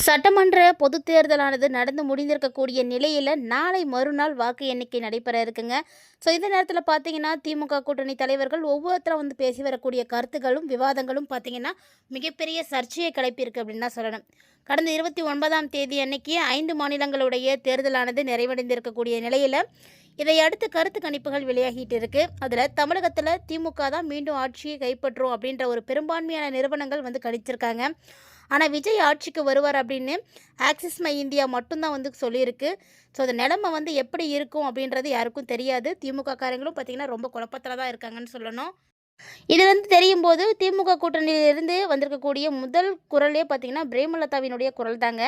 சட்டமன்ற பொதுத் தேர்தலானது நடந்து முடிந்திருக்கக்கூடிய நிலையில் நாளை மறுநாள் வாக்கு எண்ணிக்கை நடைபெற இருக்குங்க. ஸோ இந்த நேரத்தில் பார்த்தீங்கன்னா திமுக கூட்டணி தலைவர்கள் ஒவ்வொருத்தரும் வந்து பேசி வரக்கூடிய கருத்துக்களும் விவாதங்களும் பார்த்தீங்கன்னா மிகப்பெரிய சர்ச்சையை கிளப்பியிருக்கு அப்படின்னு தான் சொல்லணும். கடந்த 29ஆம் தேதி அன்னைக்கு 5 மாநிலங்களுடைய தேர்தலானது நிறைவடைந்திருக்கக்கூடிய நிலையில் இதை அடுத்து கருத்து கணிப்புகள் வெளியாகிட்டு இருக்கு. அதில் தமிழகத்தில் திமுக தான் மீண்டும் ஆட்சியை கைப்பற்றும் அப்படின்ற ஒரு பெரும்பான்மையான நிறுவனங்கள் வந்து கணிச்சிருக்காங்க. ஆனால் விஜய் ஆட்சிக்கு வருவார் அப்படின்னு ஆக்சிஸ் மை இந்தியா மட்டும்தான் வந்து சொல்லியிருக்கு. ஸோ அந்த நிலைமை வந்து எப்படி இருக்கும் அப்படின்றது யாருக்கும் தெரியாது. திமுக காரங்களும் பார்த்திங்கன்னா ரொம்ப குழப்பத்தில் தான் இருக்காங்கன்னு சொல்லணும். இது வந்து தெரியும் போது திமுக கூட்டணியிலிருந்து வந்திருக்கக்கூடிய முதல் குரலே பார்த்திங்கன்னா பிரேமலதாவினுடைய குரல் தாங்க.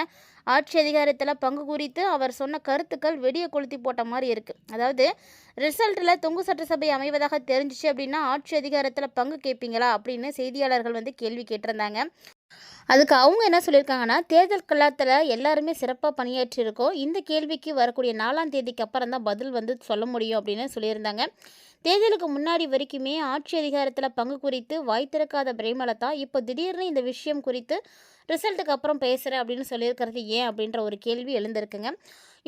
ஆட்சி அதிகாரத்தில் பங்கு குறித்து அவர் சொன்ன கருத்துக்கள் வெடியை கொளுத்தி போட்ட மாதிரி இருக்குது. அதாவது ரிசல்ட்டில் தொங்கு சட்டசபை அமைவதாக தெரிஞ்சிச்சு அப்படின்னா ஆட்சி அதிகாரத்தில் பங்கு கேட்பீங்களா அப்படின்னு செய்தியாளர்கள் வந்து கேள்வி கேட்டிருந்தாங்க. அதுக்கு அவங்க என்ன சொல்லியிருக்காங்கன்னா, தேர்தல் களத்தில் எல்லாருமே சிறப்பாக பணியாற்றியிருக்கோம். இந்த கேள்விக்கு வரக்கூடிய 4ஆம் தேதிக்கு அப்புறம் தான் பதில் வந்து சொல்ல முடியும் அப்படின்னு சொல்லியிருந்தாங்க. தேர்தலுக்கு முன்னாடி வரைக்குமே ஆட்சி அதிகாரத்தில் பங்கு குறித்து வாய் திறக்காத பிரேமலதா இப்போ திடீர்னு இந்த விஷயம் குறித்து ரிசல்ட்டுக்கு அப்புறம் பேசுகிறேன் அப்படின்னு சொல்லியிருக்கிறது ஏன் அப்படின்ற ஒரு கேள்வி எழுந்திருக்குங்க.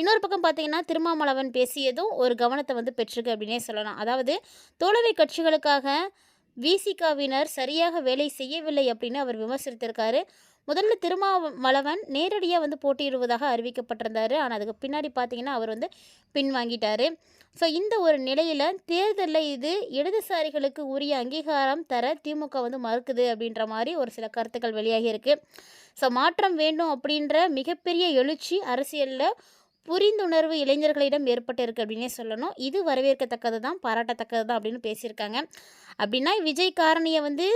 இன்னொரு பக்கம் பார்த்தீங்கன்னா திருமாவளவன் பேசியதும் ஒரு கவனத்தை வந்து பெற்றிருக்கு அப்படின்னே சொல்லலாம். அதாவது தோழமை கட்சிகளுக்காக விசிகாவினர் சரியாக வேலை செய்யவில்லை அப்படின்னு அவர் விமர்சித்திருக்காரு. முதல்ல திருமாவளவன் நேரடியாக வந்து போட்டியிடுவதாக அறிவிக்கப்பட்டிருந்தார். ஆனால் அதுக்கு பின்னாடி பார்த்தீங்கன்னா அவர் வந்து பின்வாங்கிட்டார். ஸோ இந்த ஒரு நிலையில் தேர்தலில் இது இடதுசாரிகளுக்கு உரிய அங்கீகாரம் தர திமுக வந்து மறுக்குது அப்படின்ற மாதிரி ஒரு சில கருத்துக்கள் வெளியாகி இருக்குது. ஸோ மாற்றம் வேண்டும் அப்படின்ற மிகப்பெரிய எழுச்சி அரசியலில் புரிந்துணர்வு இளைஞர்களிடம் ஏற்பட்டிருக்கு அப்படின்னே சொல்லணும். இது வரவேற்கத்தக்கது தான், பாராட்டத்தக்கது தான் அப்படின்னு பேசியிருக்காங்க. அப்படின்னா விஜய் காரணியை வந்து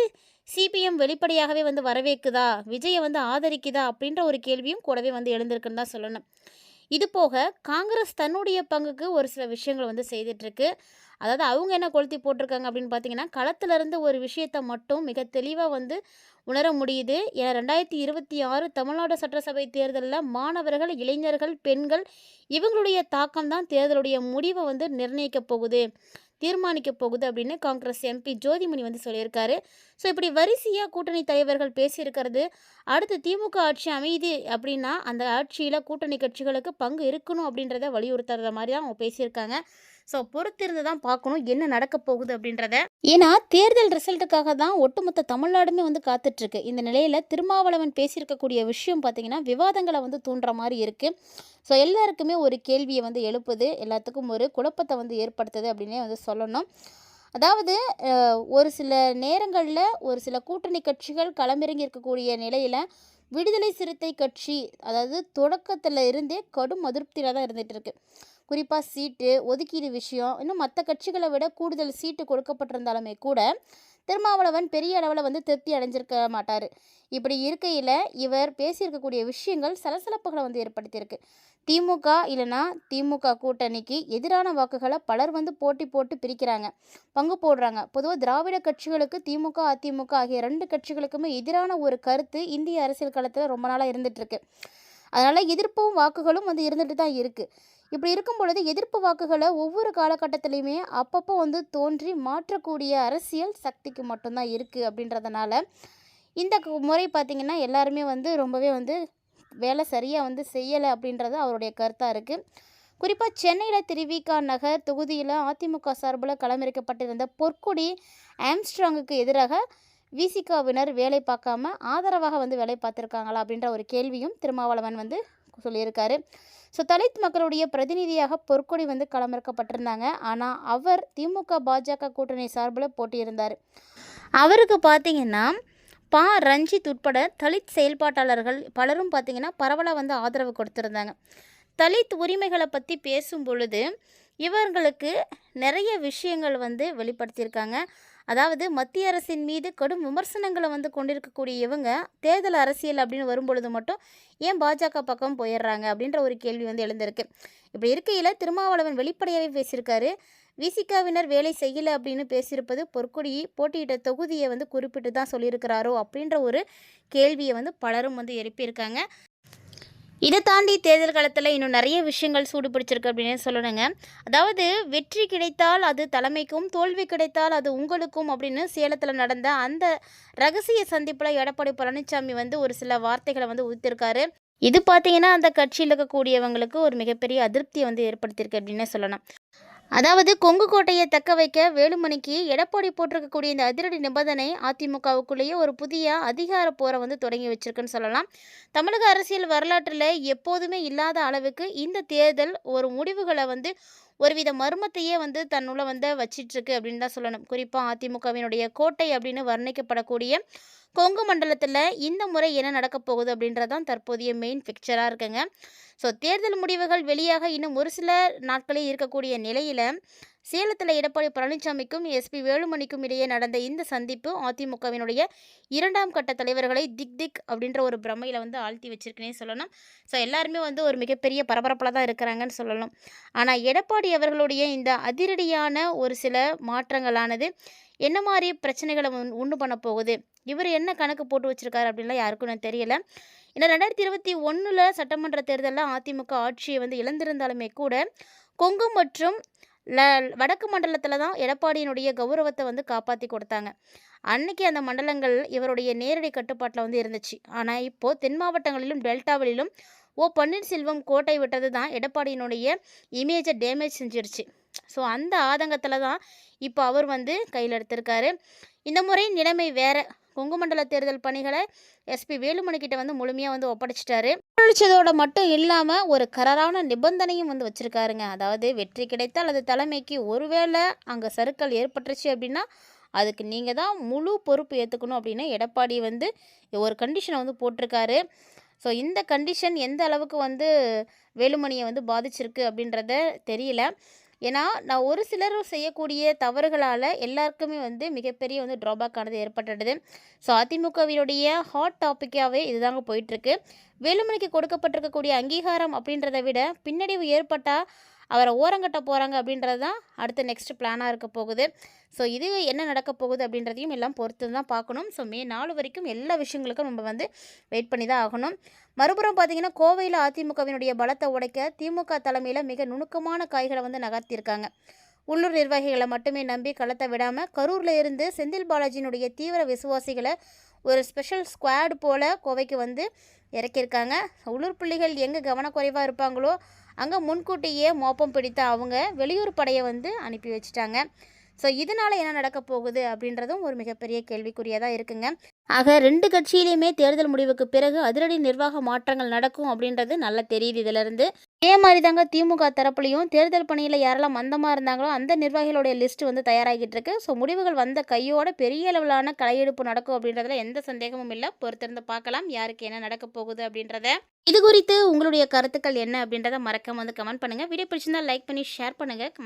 சிபிஎம் வெளிப்படையாகவே வந்து வரவேற்குதா, விஜயை வந்து ஆதரிக்குதா அப்படின்ற ஒரு கேள்வியும் கூடவே வந்து எழுந்திருக்குன்னு தான் சொல்லணும். இது போக காங்கிரஸ் தன்னுடைய பங்குக்கு ஒரு சில விஷயங்கள் வந்து செய்துட்ருக்கு. அதாவது அவங்க என்ன கொளுத்தி போட்டிருக்காங்க அப்படின்னு பார்த்தீங்கன்னா, களத்திலிருந்து ஒரு விஷயத்தை மட்டும் மிக தெளிவாக வந்து உணர முடியுது. ஏன்னா 2026 தமிழ்நாடு சட்டசபை தேர்தலில் மாணவர்கள், இளைஞர்கள், பெண்கள் இவங்களுடைய தாக்கம் தான் தேர்தலுடைய முடிவை வந்து நிர்ணயிக்க போகுது, தீர்மானிக்க போகுது அப்படின்னு காங்கிரஸ் எம்பி ஜோதிமணி வந்து சொல்லியிருக்காரு. ஸோ இப்படி வரிசையாக கூட்டணி தலைவர்கள் பேசியிருக்கிறது. அடுத்து திமுக ஆட்சி அமையுது அப்படின்னா அந்த ஆட்சியில் கூட்டணி கட்சிகளுக்கு பங்கு இருக்கணும் அப்படின்றத வலியுறுத்துறத மாதிரி தான் அவங்க பேசியிருக்காங்க. ஸோ பொறுத்திருந்து தான் பார்க்கணும் என்ன நடக்க போகுது அப்படின்றத. ஏன்னா தேர்தல் ரிசல்ட்டுக்காக தான் ஒட்டுமொத்த தமிழ்நாடுமே வந்து காத்துட்ருக்கு. இந்த நிலையில் திருமாவளவன் பேசியிருக்கக்கூடிய விஷயம் பார்த்திங்கன்னா விவாதங்களை வந்து தூண்டுற மாதிரி இருக்குது. ஸோ எல்லாருக்குமே ஒரு கேள்வியை வந்து எழுப்புது, எல்லாத்துக்கும் ஒரு குழப்பத்தை வந்து ஏற்படுத்துது அப்படின்னே வந்து சொல்லணும். அதாவது ஒரு சில நேரங்களில் ஒரு சில கூட்டணி கட்சிகள் களமிறங்கி இருக்கக்கூடிய நிலையில் விடுதலை சிறுத்தை கட்சி அதாவது தொடக்கத்தில் இருந்தே கடும் அதிருப்தியில் தான் இருந்துகிட்டு இருக்கு. குறிப்பாக சீட்டு ஒதுக்கீடு விஷயம், இன்னும் மற்ற கட்சிகளை விட கூடுதல் சீட்டு கொடுக்கப்பட்டிருந்தாலுமே கூட திருமாவளவன் பெரிய அளவில் வந்து திருப்தி அடைஞ்சிருக்க மாட்டார். இப்படி இருக்கையில் இவர் பேசியிருக்கக்கூடிய விஷயங்கள் சலசலப்புகளை வந்து ஏற்படுத்தியிருக்கு. திமுக இல்லைனா திமுக கூட்டணிக்கு எதிரான வாக்குகளை பலர் வந்து போட்டி போட்டு பிரிக்கிறாங்க, பங்கு போடுறாங்க. பொதுவாக திராவிட கட்சிகளுக்கு திமுக அதிமுக ஆகிய 2 கட்சிகளுக்குமே எதிரான ஒரு கருத்து இந்திய அரசியல் களத்தில் ரொம்ப நாளாக இருந்துகிட்ருக்கு. அதனால் எதிர்ப்பும் வாக்குகளும் வந்து இருந்துட்டு தான் இருக்குது. இப்படி இருக்கும் பொழுது எதிர்ப்பு வாக்குகளை ஒவ்வொரு காலகட்டத்திலையுமே அப்பப்போ வந்து தோன்றி மாற்றக்கூடிய அரசியல் சக்திக்கு மட்டும்தான் இருக்குது. அப்படின்றதுனால இந்த முறை பார்த்திங்கன்னா எல்லாருமே வந்து ரொம்பவே வந்து வேலை சரியாக வந்து செய்யலை அப்படின்றது அவருடைய கருத்தாக இருக்குது. குறிப்பாக சென்னையில் திருவிக நகர் தொகுதியில் அதிமுக சார்பில் களமிறக்கப்பட்டிருந்த பொற்கொடி ஆம்ஸ்ட்ராங்குக்கு எதிராக விசிகாவினர் வேலை பார்க்காம ஆதரவாக வந்து வேலை பார்த்துருக்காங்களா அப்படின்ற ஒரு கேள்வியும் திருமாவளவன் வந்து சொல்லியிருக்காரு. ஸோ தலித் மக்களுடைய பிரதிநிதியாக பொற்கொடி வந்து களமிறக்கப்பட்டிருந்தாங்க. ஆனால் அவர் திமுக பாஜக கூட்டணி சார்பில் போட்டியிருந்தார். அவருக்கு பார்த்திங்கன்னா ரஞ்சித் உட்பட தலித் செயல்பாட்டாளர்கள் பலரும் பார்த்திங்கன்னா பரவலாக வந்து ஆதரவு கொடுத்துருந்தாங்க. தலித் உரிமைகளை பற்றி பேசும் பொழுது இவர்களுக்கு நிறைய விஷயங்கள் வந்து வெளிப்படுத்தியிருக்காங்க. அதாவது மத்திய அரசின் மீது கடும் விமர்சனங்களை வந்து கொண்டிருக்கக்கூடிய இவங்க தேர்தல் அரசியல் அப்படின்னு வரும்பொழுது மட்டும் ஏன் பாஜக பக்கம் போயிடுறாங்க அப்படின்ற ஒரு கேள்வி வந்து எழுந்திருக்கு. இப்படி இருக்கையில் திருமாவளவன் வெளிப்படையாகவே பேசியிருக்காரு. விசிகாவினர் வேலை செய்யலை அப்படின்னு பேசியிருப்பது பொற்கொடி போட்டியிட்ட தொகுதியை வந்து குறிப்பிட்டு தான் சொல்லியிருக்கிறாரோ அப்படின்ற ஒரு கேள்வியை வந்து பலரும் வந்து எழுப்பியிருக்காங்க. இதை தாண்டி தேர்தல் காலத்தில் இன்னும் நிறைய விஷயங்கள் சூடு பிடிச்சிருக்கு அப்படின்னு சொல்லணுங்க. அதாவது வெற்றி கிடைத்தால் அது தலைமைக்கும், தோல்வி கிடைத்தால் அது உங்களுக்கும் அப்படின்னு சேலத்தில் நடந்த அந்த ரகசிய சந்திப்பில் எடப்பாடி பழனிசாமி வந்து ஒரு சில வார்த்தைகளை வந்து உதிர்த்திருக்காரு. இது பார்த்தீங்கன்னா, அந்த கட்சியில இருக்கக்கூடியவங்களுக்கு ஒரு மிகப்பெரிய அதிருப்திய வந்து ஏற்படுத்தியிருக்கு அப்டின்னே சொல்லலாம். அதாவது கொங்கு கோட்டைய தக்க வைக்க வேலுமணிக்கு எடப்பாடி போட்டிருக்கக்கூடிய இந்த அதிரடி நிபந்தனை அதிமுகவுக்குள்ளேயே ஒரு புதிய அதிகார போரை வந்து தொடங்கி வச்சிருக்குன்னு சொல்லலாம். தமிழக அரசியல் வரலாற்றில் எப்போதுமே இல்லாத அளவுக்கு இந்த தேர்தல் ஒரு முடிவுகளை வந்து ஒருவித மர்மத்தையே வந்து தன்னுள்ள வந்து வச்சிட்ருக்கு அப்படின்னு தான் சொல்லணும். குறிப்பாக அதிமுகவினுடைய கோட்டை அப்படின்னு வர்ணிக்கப்படக்கூடிய கொங்கு மண்டலத்தில் இந்த முறை என்ன நடக்க போகுது அப்படின்றதான் தற்போதைய மெயின் பிக்சராக இருக்குங்க. ஸோ தேர்தல் முடிவுகள் வெளியாக இன்னும் ஒரு சில நாட்களே இருக்கக்கூடிய நிலையில் சேலத்தில் எடப்பாடி பழனிசாமிக்கும் எஸ்பி வேலுமணிக்கும் இடையே நடந்த இந்த சந்திப்பு அதிமுகவினுடைய 2ஆம் கட்ட தலைவர்களை திக் திக் அப்படின்ற ஒரு பிரமையில் வந்து ஆழ்த்தி வச்சிருக்குன்னே சொல்லணும். ஸோ எல்லாருமே வந்து ஒரு மிகப்பெரிய பரபரப்பில் தான் இருக்கிறாங்கன்னு சொல்லணும். ஆனால் எடப்பாடி அவர்களுடைய இந்த அதிரடியான ஒரு சில மாற்றங்களானது என்ன மாதிரி பிரச்சனைகளை உண்டு பண்ண போகுது, இவர் என்ன கணக்கு போட்டு வச்சிருக்காரு அப்படின்லாம் யாருக்கும் எனக்கு தெரியல. ஏன்னா 2021 சட்டமன்ற தேர்தலில் அதிமுக ஆட்சியை வந்து இழந்திருந்தாலுமே கூட கொங்கு மற்றும் ல வடக்கு மண்டலத்தில் தான் எடப்பாடியினுடைய கௌரவத்தை வந்து காப்பாற்றி கொடுத்தாங்க. அன்னைக்கு அந்த மண்டலங்கள் இவருடைய நேரடி கட்டுப்பாட்டில் வந்து இருந்துச்சு. ஆனால் இப்போது தென் மாவட்டங்களிலும் டெல்டாவிலும் பன்னீர்செல்வம் கோட்டை விட்டது தான் எடப்பாடியினுடைய இமேஜை டேமேஜ் செஞ்சிருச்சு. ஸோ அந்த ஆதங்கத்தில் தான் இப்போ அவர் வந்து கையில் எடுத்திருக்காரு. இந்த முறை நிலைமை வேற. கொங்கு மண்டல தேர்தல் பணிகளை எஸ்பி வேலுமணி கிட்ட வந்து முழுமையாக வந்து ஒப்படைச்சிட்டாரு. ஒப்படைச்சதோட மட்டும் இல்லாமல் ஒரு கராரான நிபந்தனையும் வந்து வச்சுருக்காருங்க. அதாவது வெற்றி கிடைத்தால் அது தலைமைக்கு, ஒருவேளை அங்கே சறுக்கல் ஏற்பட்டுருச்சு அப்படின்னா அதுக்கு நீங்கள் தான் முழு பொறுப்பு ஏற்றுக்கணும் அப்படின்னு எடப்பாடி வந்து ஒரு கண்டிஷனை வந்து போட்டிருக்காரு. ஸோ இந்த கண்டிஷன் எந்த அளவுக்கு வந்து வேலுமணியை வந்து பாதிச்சிருக்கு அப்படின்றத தெரியல. ஏன்னா நான் ஒரு சிலர் செய்யக்கூடிய தவறுகளால் எல்லாருக்குமே வந்து மிகப்பெரிய வந்து ட்ராபேக் ஆனது ஏற்பட்டுடுது. ஸோ அதிமுகவினுடைய ஹாட் டாப்பிக்காகவே இதுதாங்க போயிட்டுருக்கு. வேலுமணிக்கு கொடுக்கப்பட்டிருக்கக்கூடிய அங்கீகாரம் அப்படின்றத விட பின்னடைவு ஏற்பட்டால் அவரை ஓரங்கட்ட போகிறாங்க அப்படின்றது தான் அடுத்த நெக்ஸ்ட் பிளானாக இருக்க போகுது. ஸோ இது என்ன நடக்க போகுது அப்படின்றதையும் எல்லாம் பொறுத்து தான் பார்க்கணும். ஸோ மே 4 வரைக்கும் எல்லா விஷயங்களுக்கும் நம்ம வந்து வெயிட் பண்ணி தான் ஆகணும். மறுபுறம் பார்த்திங்கன்னா, கோவையில் அதிமுகவினுடைய பலத்தை உடைக்க திமுக தலைமையில் மிக நுணுக்கமான காய்களை வந்து நகர்த்தியிருக்காங்க. உள்ளூர் நிர்வாகிகளை மட்டுமே நம்பி களத்தை விடாமல் கரூரில் இருந்து செந்தில் பாலாஜியினுடைய தீவிர விசுவாசிகளை ஒரு ஸ்பெஷல் ஸ்குவாட் போல் கோவைக்கு வந்து இறக்கியிருக்காங்க. உள்ளூர் புள்ளிகள் எங்கே கவனக்குறைவாக இருப்பாங்களோ அங்கே முன்கூட்டியே மோப்பம் பிடித்த அவங்க வெளியூர் படையை வந்து அனுப்பி வச்சுட்டாங்க. ஸோ இதனால் என்ன நடக்க போகுது அப்படின்றதும் ஒரு மிகப்பெரிய கேள்விக்குறியாக தான் இருக்குங்க. ஆக 2 கட்சியிலையுமே தேர்தல் முடிவுக்கு பிறகு அதிரடி நிர்வாக மாற்றங்கள் நடக்கும் அப்படின்றது நல்லா தெரியுது இதிலிருந்து. இதே மாதிரி தாங்க திமுக தரப்புலையும் தேர்தல் பணியில் யாரெல்லாம் மந்தமாக இருந்தாங்களோ அந்த நிர்வாகிகளுடைய லிஸ்ட் வந்து தயாராகிட்டு இருக்கு. ஸோ முடிவுகள் வந்த கையோட பெரிய அளவிலான களையெடுப்பு நடக்கும் அப்படின்றதுல எந்த சந்தேகமும் இல்லை. பொறுத்திருந்து பார்க்கலாம் யாருக்கு என்ன நடக்க போகுது அப்படின்றத. இது குறித்து உங்களுடைய கருத்துக்கள் என்ன அப்படின்றத மறக்காம வந்து கமெண்ட் பண்ணுங்கள். வீடியோ பிடிச்சிருந்தா லைக் பண்ணி ஷேர் பண்ணுங்கள்.